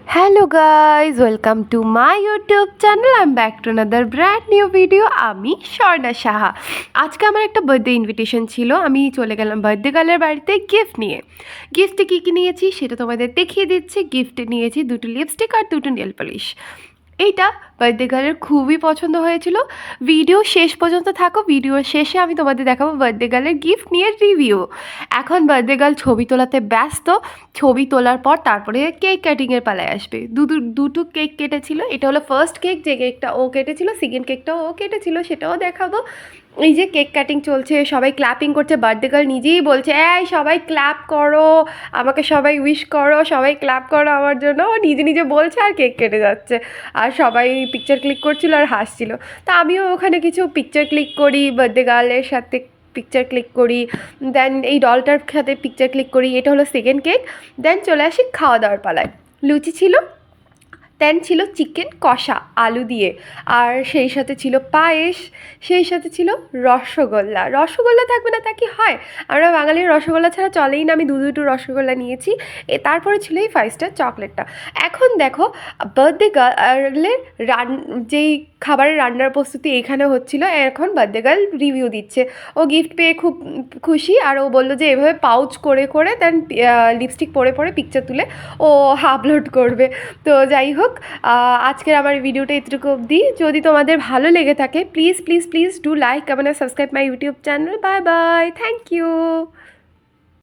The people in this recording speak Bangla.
Hello guys, welcome to my YouTube channel. I'm back to another brand new video. আমি স্বর্ণা সাহা। আজকে আমার একটা বার্থডে ইনভিটেশন ছিল, আমি চলে গেলাম বার্থডে গার্লের বাড়িতে গিফট নিয়ে। গিফটে কী কী নিয়েছি সেটা তোমাদের দেখিয়ে দিচ্ছি। গিফটে নিয়েছি দুটো লিপস্টিক আর দুটো নেল পলিশ। এইটা বার্থডে গার্লের খুবই পছন্দ হয়েছিল। ভিডিও শেষ পর্যন্ত থাকো, ভিডিওর শেষে আমি তোমাদের দেখাবো বার্থডে গার্লের গিফট নিয়ে রিভিউ। এখন বার্থডে গার্ল ছবি তোলাতে ব্যস্ত। ছবি তোলার পর তারপরে কেক কাটিংয়ের পালায় আসবে। দুটো কেক কেটেছিল। এটা হলো ফার্স্ট কেক, যে কেকটা ও কেটেছিল। সেকেন্ড কেকটাও ও কেটেছিল, সেটাও দেখাবো। এই যে কেক কাটিং চলছে, সবাই ক্ল্যাপিং করছে। বার্থডে গার্ল নিজেই বলছে, এই সবাই ক্ল্যাপ করো, আমাকে সবাই উইশ করো, সবাই ক্ল্যাপ করো আমার জন্য। ও নিজে নিজে বলছে আর কেক কেটে যাচ্ছে, আর সবাই পিকচার ক্লিক করছিল আর হাসছিল। তা আমিও ওখানে কিছু পিকচার ক্লিক করি, বার্থডে গার্লের সাথে পিকচার ক্লিক করি, দেন এই ডলটার সাথে পিকচার ক্লিক করি। এটা হলো সেকেন্ড কেক। দেন চলে আসি খাওয়া দাওয়ার পালায়। লুচি ছিল, দেন ছিল চিকেন কষা আলু দিয়ে, আর সেই সাথে ছিল পায়েস, সেই সাথে ছিল রসগোল্লা। রসগোল্লা থাকবে না তা কি হয়? আমরা বাঙালির রসগোল্লা ছাড়া চলেই না। আমি দুটো রসগোল্লা নিয়েছি। তারপরে ছিল এই 5 স্টার চকলেটটা। এখন দেখো বার্থডে গার্লের যেই খাবারের রান্নার প্রস্তুতি এখানে হচ্ছিল। এখন বার্থডে গার্ল রিভিউ দিচ্ছে। ও গিফট পেয়ে খুব খুশি, আর ও বললো যে এভাবে পাউচ করে করে দেন লিপস্টিক পরে পরে পিকচার তুলে ও আপলোড করবে। তো যাই হোক, আজকের আমার ভিডিওটা এতটুকু অবধি। যদি তোমাদের ভালো লেগে থাকে please please please do like, comment আর subscribe my YouTube channel. Bye bye, thank you.